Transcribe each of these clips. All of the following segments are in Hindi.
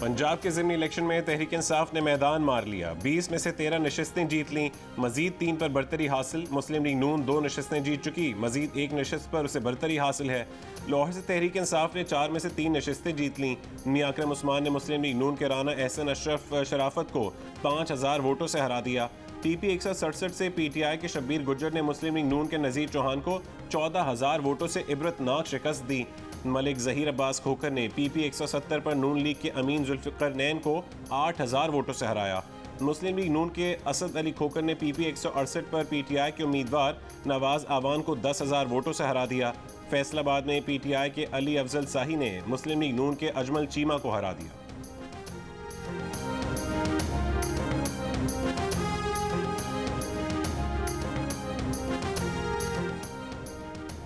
पंजाब के ज़िमनी इलेक्शन में तहरीक इंसाफ ने मैदान मार लिया। 20 में से 13 नशस्तें जीत लीं, मजीद 3 पर बरतरी हासिल। मुस्लिम लीग नून 2 नशस्तें जीत चुकी, मजीद 1 नशस्त पर उसे बरतरी हासिल है। लाहौर से तहरीक इंसाफ ने 4 में से 3 नशस्तें जीत लीं। मियां अकरम उस्मान ने मुस्लिम लीग नून के राना एहसन अशरफ शराफत को 5000 वोटों से हरा दिया। टीपी 167 से पीटीआई के शब्बीर गुज्जर ने मुस्लिम लीग नून के नज़ीर चौहान को 14000 वोटों से इबरतनाक शिकस्त दी। मलिक जहीर अब्बास खोखर ने पीपी 170 पर नून लीग के अमीन जुल्फ़िकर नैन को 8000 वोटों से हराया। मुस्लिम लीग नून के असद अली खोखर ने पीपी 168 पर पीटीआई के उम्मीदवार नवाज आवान को 10,000 वोटों से हरा दिया। फैसलाबाद में पीटीआई के अली अफजल शाही ने मुस्लिम लीग नून के अजमल चीमा को हरा दिया।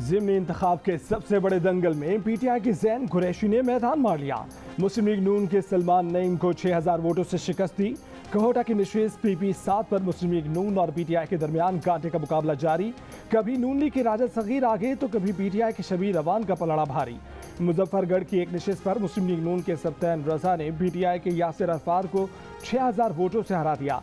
ज़िमनी इंतखाब के सबसे बड़े दंगल में पीटीआई के ज़ैन कुरैशी ने मैदान मार लिया। मुस्लिम लीग नून के सलमान नईम को 6000 वोटों से शिकस्त दी। कहोटा की नशिस्त पीपी 7 पर मुस्लिम लीग नून और पीटीआई के दरमियान कांटे का मुकाबला जारी। कभी नून लीग के राजा सगीर आगे तो कभी पीटीआई के शबीर अवान का पलड़ा भारी। मुजफ्फरगढ़ की एक नशिस्त पर मुस्लिम लीग नून के सब्तैन रजा ने पीटीआई के यासिर अरफार को 6000 वोटों से हरा दिया।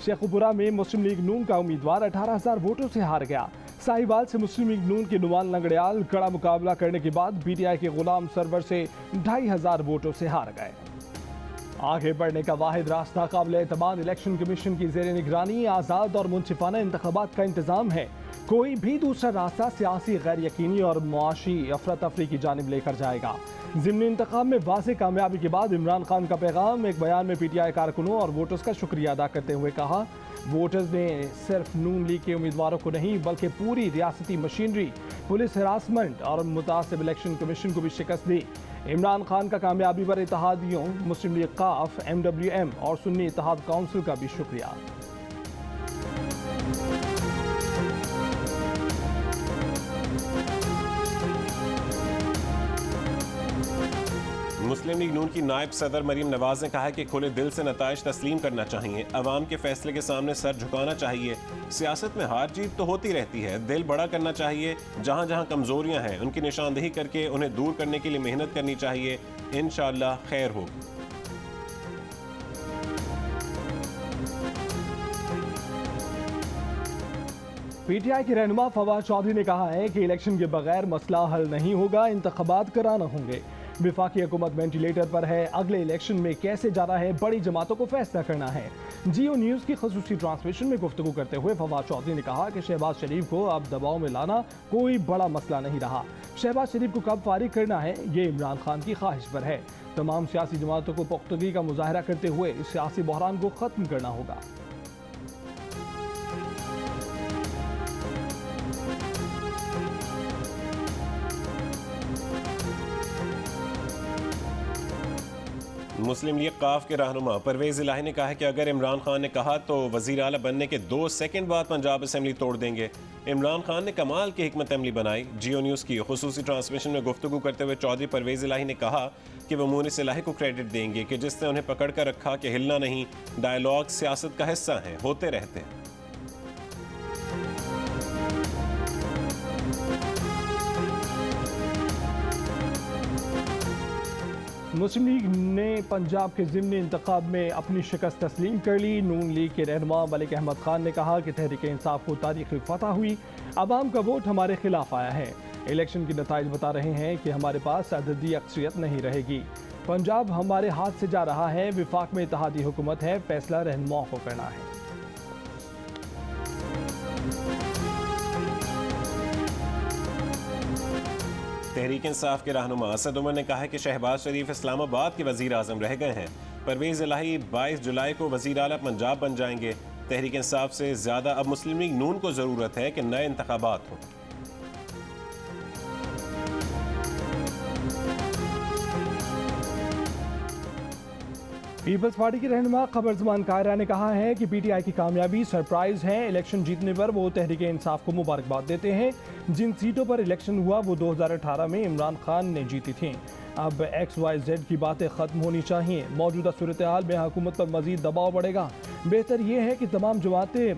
शेखुपुरा में मुस्लिम लीग नून का उम्मीदवार 18000 वोटों से हार गया। साहिवाल से मुस्लिम लीग नून के नुमान लंगड़ियाल कड़ा मुकाबला करने के बाद पीटीआई के गुलाम सरवर से 2500 वोटों से हार गए। आगे बढ़ने का वाहिद रास्ता काबिल एतमाद इलेक्शन कमीशन की ज़ेर निगरानी आज़ाद और मुनसिफाना इंतखाबात का इंतजाम है। कोई भी दूसरा रास्ता सियासी गैर यकीनी और मुआशी अफरा तफरी की जानिब लेकर जाएगा। ज़िमनी इंतखाब में वाज़ेह कामयाबी के बाद इमरान खान का पैगाम। एक बयान में पीटीआई कारकुनों और वोटर्स का शुक्रिया अदा करते हुए कहा, वोटर्स ने सिर्फ नून लीग के उम्मीदवारों को नहीं बल्कि पूरी रियासती मशीनरी, पुलिस हरासमेंट और मुतासिब इलेक्शन कमीशन को भी शिकस्त दी। इमरान खान का कामयाबी पर इत्तेहादियों मुस्लिम लीग काफ, MWM और सुन्नी इत्तेहाद काउंसिल का भी शुक्रिया। मुस्लिम लीग नून की नायब सदर मरीम नवाज ने कहा है कि खुले दिल से नताइज तस्लीम करना चाहिए, अवाम के फैसले के सामने सर झुकाना चाहिए। सियासत में हार जीत तो होती रहती है, दिल बड़ा करना चाहिए। जहाँ जहाँ कमजोरियाँ हैं उनकी निशानदेही करके उन्हें दूर करने के लिए मेहनत करनी चाहिए। इंशाअल्लाह खैर होगी। पीटीआई के रहनुमा फवाद चौधरी ने कहा है कि इलेक्शन के बगैर मसला हल नहीं होगा, इंतखाबात कराना होंगे। विफाकी हुकूमत वेंटिलेटर पर है, अगले इलेक्शन में कैसे जाना है बड़ी जमातों को फैसला करना है। जियो न्यूज़ की खसूसी ट्रांसमिशन में गुफ्तगू करते हुए फवाद चौधरी ने कहा कि शहबाज शरीफ को अब दबाव में लाना कोई बड़ा मसला नहीं रहा। शहबाज शरीफ को कब फारिग करना है ये इमरान खान की ख्वाहिश पर है। तमाम सियासी जमातों को पुख्तगी का मुजाहरा करते हुए इस सियासी बहरान को ख़त्म करना होगा। मुस्लिम लीग काफ के रहनुमा परवेज इलाही ने कहा है कि अगर इमरान खान ने कहा तो वज़ीर आला बनने के 2 सेकंड बाद पंजाब असेंबली तोड़ देंगे। इमरान खान ने कमाल की हिकमत अमली बनाई। जियो न्यूज़ की खुसूसी ट्रांसमिशन में गुफ्तगू करते हुए चौधरी परवेज इलाही ने कहा कि वह मुनीस इलाही को क्रेडिट देंगे कि जिसने उन्हें पकड़ कर रखा कि हिलना नहीं। डायलॉग सियासत का हिस्सा हैं, होते रहते हैं। मुस्लिम लीग ने पंजाब के ज़िमनी इंतखाब में अपनी शिकस्त तस्लीम कर ली। नून लीग के रहनुमा मलिक अहमद खान ने कहा कि तहरीक इंसाफ को तारीखी फतह हुई, अवाम का वोट हमारे खिलाफ आया है। इलेक्शन के नताइज बता रहे हैं कि हमारे पास अददी अक्सरियत नहीं रहेगी। पंजाब हमारे हाथ से जा रहा है, विफाक में इत्तेहादी हुकूमत है, फैसला रहनुमाओं को करना है। तहरीक इंसाफ के रहनुमा असद उमर ने कहा है कि शहबाज शरीफ इस्लामाबाद के वज़ीर आज़म रह गए हैं। परवेज़ इलाही 22 जुलाई को वज़ीर आला पंजाब बन जाएंगे। तहरीक इंसाफ से ज़्यादा अब मुस्लिम लीग नून को ज़रूरत है कि नए इंतखाबात हों। पीपल्स पार्टी के रहनुमा खबर ज़मान कायरा ने कहा है कि पीटीआई की कामयाबी सरप्राइज है। इलेक्शन जीतने पर वो तहरीक इंसाफ को मुबारकबाद देते हैं। जिन सीटों पर इलेक्शन हुआ वो 2018 में इमरान खान ने जीती थीं। अब XYZ की बातें ख़त्म होनी चाहिए। मौजूदा सूरत हाल में हुकूमत पर मज़ीद दबाव बढ़ेगा। बेहतर ये है कि तमाम जमातें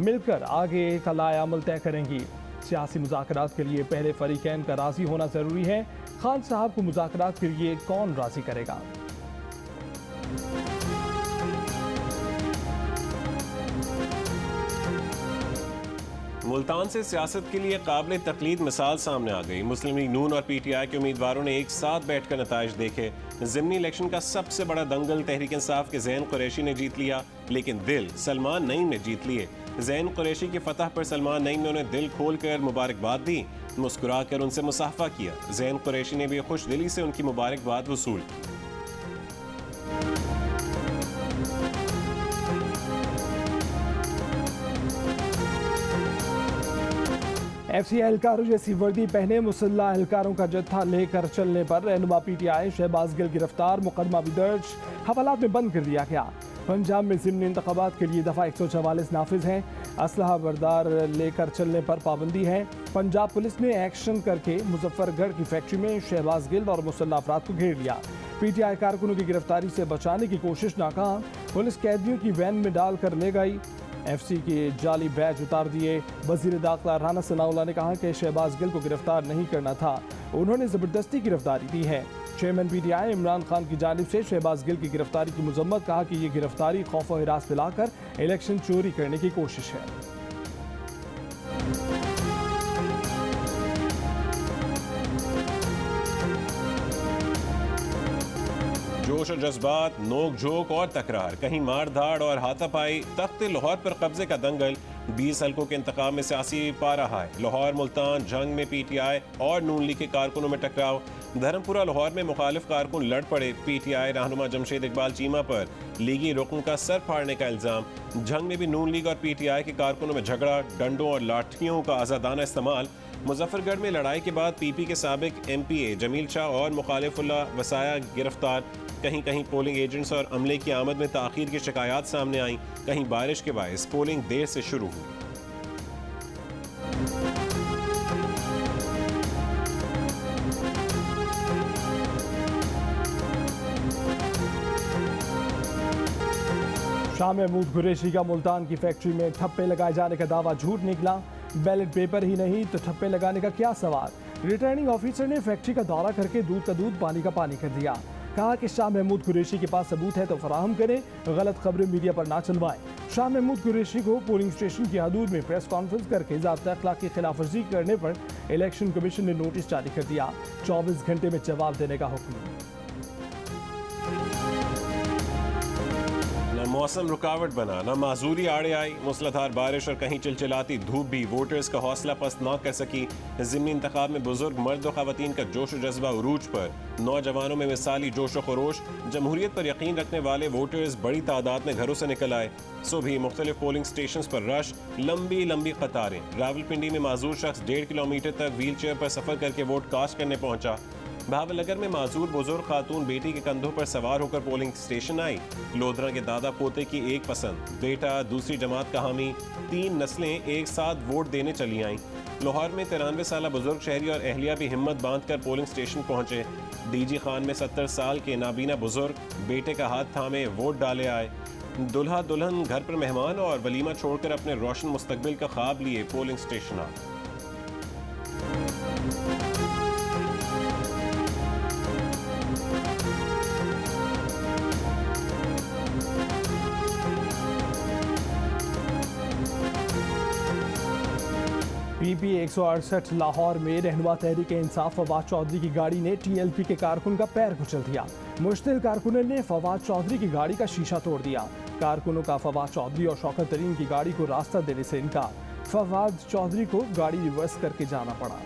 मिलकर आगे का लाया अमल तय करेंगी। सियासी मुज़ाकरात के लिए पहले फरीकैन का राज़ी होना ज़रूरी है। खान साहब को मुज़ाकरात के लिए कौन राज़ी करेगा? मुल्तान से सियासत के लिए काबिल तकलीद मिसाल सामने आ गई। मुस्लिम लीग नून और पीटीआई के उम्मीदवारों ने एक साथ बैठकर नताइज देखे। ज़िमनी इलेक्शन का सबसे बड़ा दंगल तहरीक इंसाफ के ज़ैन कुरैशी ने जीत लिया, लेकिन दिल सलमान नईम ने जीत लिए। ज़ैन कुरैशी की फतह पर सलमान नईम ने उन्हें दिल खोल कर मुबारकबाद दी, मुस्कुरा कर उनसे मुसाफा किया। ज़ैन कुरैशी ने भी खुश दिली से उनकी मुबारकबाद वसूल की। एफसी एहलकारों जैसी वर्दी पहने मुसल्लह एहलकारों का जत्था लेकर चलने पर रहनुमा पीटीआई शहबाज गिल गिरफ्तार, मुकदमा भी दर्ज, हवालात में बंद कर दिया गया। पंजाब में ज़िमनी इंतखाबात के लिए दफ़ा 144 नाफिज हैं। असलहा बरदार लेकर चलने पर पाबंदी है। पंजाब पुलिस ने एक्शन करके मुजफ्फरगढ़ की फैक्ट्री में शहबाज गिल और मुसल्लह अफराद को घेर लिया। पीटीआई कारकुनों की गिरफ्तारी से बचाने की कोशिश नाकाम, पुलिस कैदियों की वैन में डालकर ले गई। एफसी के जाली बैच उतार दिए। वजीर दाखिला राना सनाउल्लाह ने कहा कि शहबाज गिल को गिरफ्तार नहीं करना था, उन्होंने जबरदस्ती गिरफ्तारी दी है। चेयरमैन पीटीआई इमरान खान की जानिब से शहबाज गिल की गिरफ्तारी की मजम्मत, कहा कि ये गिरफ्तारी खौफ और हिरास में लाकर इलेक्शन चोरी करने की कोशिश है। जोश और जज्बात, नोक झोंक और तकरार, कहीं मार धाड़ और हाथापाई। तख्त लाहौर पर कब्जे का दंगल 20 हल्कों के इंतखाब में सियासी पा रहा है। लाहौर मुल्तान जंग में पीटीआई और नून लीग के कारकुनों में टकराव। धर्मपुरा लाहौर में मुखालिफ कारकुन लड़ पड़े। पीटीआई रहनुमा जमशेद इकबाल चीमा पर लीगी रुकन का सर फाड़ने का इल्जाम। जंग में भी नून लीग और पीटीआई के कारकुनों में झगड़ा, डंडों और लाठियों का आज़ादाना इस्तेमाल। मुजफ्फरगढ़ में लड़ाई के बाद पीपी के साबिक एमपीए जमील शाह और मुखालिफुल्लाह वसाया गिरफ्तार। कहीं कहीं पोलिंग एजेंट्स और अमले की आमद में ताखीर की शिकायत सामने आई। कहीं बारिश के बायस पोलिंग देर से शुरू हुई। शाह महमूद कुरैशी का मुल्तान की फैक्ट्री में ठप्पे लगाए जाने का दावा झूठ निकला। बैलेट पेपर ही नहीं तो ठप्पे लगाने का क्या सवाल। रिटर्निंग ऑफिसर ने फैक्ट्री का दौरा करके दूध का दूध पानी का पानी कर दिया। कहा कि शाह महमूद कुरैशी के पास सबूत है तो फराहम करें, गलत खबरें मीडिया पर ना चलवाएं। शाह महमूद कुरैशी को पोलिंग स्टेशन की हदूद में प्रेस कॉन्फ्रेंस करके ज़ाब्ता अखलाक की खिलाफवर्जी करने पर इलेक्शन कमीशन ने नोटिस जारी कर दिया। 24 घंटे में जवाब देने का हुक्म। न मौसम रुकावट बना, न माजूरी आड़े आई। मूसलाधार बारिश और कहीं चिलचिलाती धूप भी वोटर्स का हौसला पस्त न कर सकी। ज़िमनी इंतखाब में बुजुर्ग मर्द और ख़वातीन का जोश और जज्बा उरूज पर। नौजवानों में मिसाली जोश और खरोश। जमहूरियत पर यकीन रखने वाले वोटर्स बड़ी तादाद में घरों से निकल आए। सुबह मुख्तलिफ पोलिंग स्टेशन पर रश, लंबी लंबी कतारें। रावलपिंडी में माजूर शख्स 1.5 किलोमीटर तक व्हील चेयर पर सफ़र करके वोट कास्ट करने पहुंचा। भावनगर में माजूर बुजुर्ग खातून बेटी के कंधों पर सवार होकर पोलिंग स्टेशन आई। लोधरा के दादा पोते की एक पसंद, बेटा दूसरी जमात का हामी, 3 नस्लें एक साथ वोट देने चली आईं। लाहौर में 93 साल बुजुर्ग शहरी और अहलिया भी हिम्मत बांधकर पोलिंग स्टेशन पहुंचे। डीजी खान में 70 साल के नाबीना बुजुर्ग बेटे का हाथ थामे वोट डाले आए। दुल्हा दुल्हन घर पर मेहमान और वलीमा छोड़कर अपने रोशन मुस्तकबिल का ख्वाब लिए पोलिंग स्टेशन आ। पीपी 168 लाहौर में रहनुमा तहरीक इंसाफ फवाद चौधरी की गाड़ी ने टीएलपी के कारकुन का पैर कुचल दिया। मुश्तिल कारकुनों ने फवाद चौधरी की गाड़ी का शीशा तोड़ दिया। कारकुनों का फवाद चौधरी और शौकत तरीन की गाड़ी को रास्ता देने से इनकार। फवाद चौधरी को गाड़ी रिवर्स करके जाना पड़ा।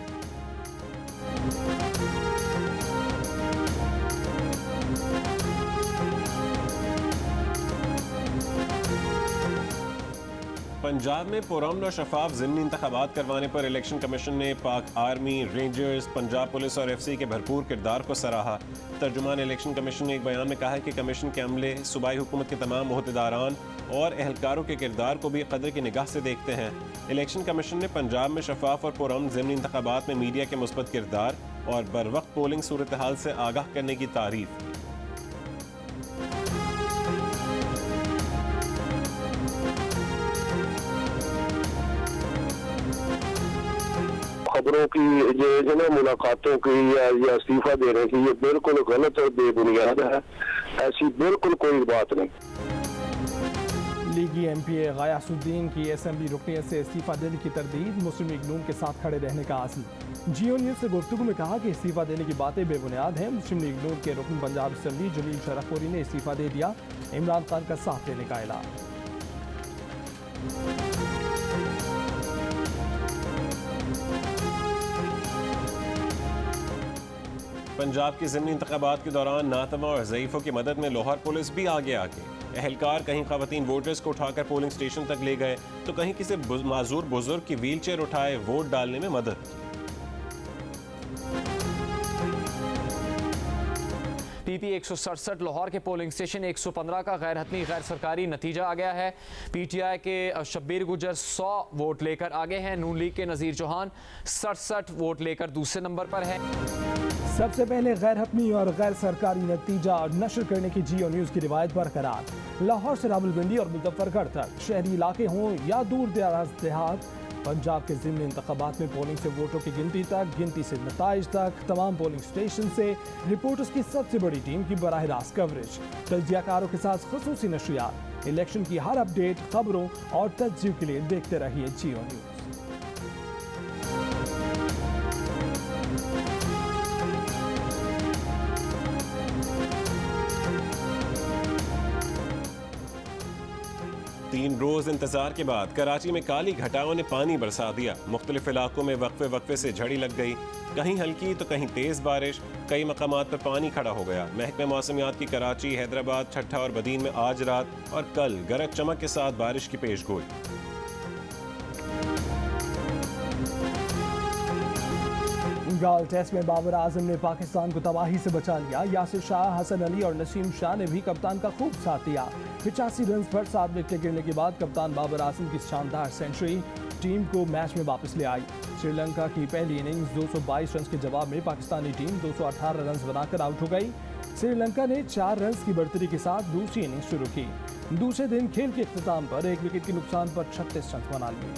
पंजाब में पुरअमन और शफाफ ज़िमनी इंतखाबात करवाने पर इलेक्शन कमीशन ने पाक आर्मी, रेंजर्स, पंजाब पुलिस और एफसी के भरपूर किरदार को सराहा। तर्जुमान इलेक्शन कमीशन ने एक बयान में कहा है कि कमीशन के अमले सूबाई हुकूमत के तमाम मोहतेदारान और एहलकारों के किरदार को भी कदर की निगाह से देखते हैं। इलेक्शन कमीशन ने पंजाब में शफाफ और पुरअमन ज़िमनी इंतखाबात में मीडिया के मुस्बत किरदार और बरवक्त पोलिंग सूरत हाल से आगाह करने की तारीफ की। खबरों की जो ना मुलाकातों की या इस्तीफा देने की, ये बिल्कुल गलत और बेबुनियाद है। ऐसी बिल्कुल कोई बात नहीं। लीगी एमपीए गयासुद्दीन की असेंबली रुकनियत से इस्तीफा देने की तरदीद, मुस्लिम लीग नून के साथ खड़े रहने का आज़म। जियो न्यूज़ से गुफ्तगू में कहा कि इस्तीफा देने की बातें बेबुनियाद हैं। मुस्लिम लीग नून के रुकन पंजाब असेंबली जलील शरफपुरी ने इस्तीफा दे दिया, इमरान खान का साथ देने का ऐलान। पंजाब के ज़िमनी इंतखाबात के दौरान नातवा और ज़ईफ़ों की मदद में लाहौर पुलिस भी आगे एहलकार कहीं ख़वातीन वोटर्स को उठाकर पोलिंग स्टेशन तक ले गए तो कहीं किसी माजूर बुजुर्ग की व्हील चेयर उठाए वोट डालने में मदद की। पीपी 167 लाहौर के पोलिंग स्टेशन 115 का गैर हतमी गैर सरकारी नतीजा आ गया है। पीटीआई के शब्बीर गुजर 100 वोट लेकर आगे हैं। नून लीग के नज़ीर चौहान 67 वोट लेकर दूसरे नंबर पर है। सबसे पहले गैर हतमी और गैर सरकारी नतीजा नशर करने की जियो न्यूज़ की रिवायत बरकरार। लाहौर से रावलपिंडी और मुजफ्फरगढ़ तक शहरी इलाके हों या दूर दराज देहात, पंजाब के ज़िमनी इंतखाबात में पोलिंग से वोटों की गिनती तक, गिनती से नताइज तक, तमाम पोलिंग स्टेशन से रिपोर्टर्स की सबसे बड़ी टीम की बराह रास्त कवरेज, तजियाकारों के साथ खुसूसी नशरियात, इलेक्शन की हर अपडेट, खबरों और तज्जियों के लिए देखते रहिए जियो न्यूज़। तीन रोज इंतजार के बाद कराची में काली घटाओं ने पानी बरसा दिया। मुख्तलिफ इलाकों में वक्फे वक्फे से झड़ी लग गई, कहीं हल्की तो कहीं तेज बारिश, कई मकामात पर पानी खड़ा हो गया। महकमे मौसमियात की कराची, हैदराबाद, ठट्ठा और बदीन में आज रात और कल गरज चमक के साथ बारिश की पेशगोई। गाल टेस्ट में बाबर आजम ने पाकिस्तान को तबाही से बचा लिया। यासिर शाह, हसन अली और नसीम शाह ने भी कप्तान का खूब साथ दिया। 85 रन पर 7 विकेट गिरने के बाद कप्तान बाबर आजम की शानदार सेंचुरी टीम को मैच में वापस ले आई। श्रीलंका की पहली इनिंग्स 222 रन के जवाब में पाकिस्तानी टीम 218 रन बनाकर आउट हो गई। श्रीलंका ने 4 रन की बढ़तरी के साथ दूसरी इनिंग्स शुरू की। दूसरे दिन खेल के इख्तिताम पर 1 विकेट के नुकसान पर 36 रन बना लिए।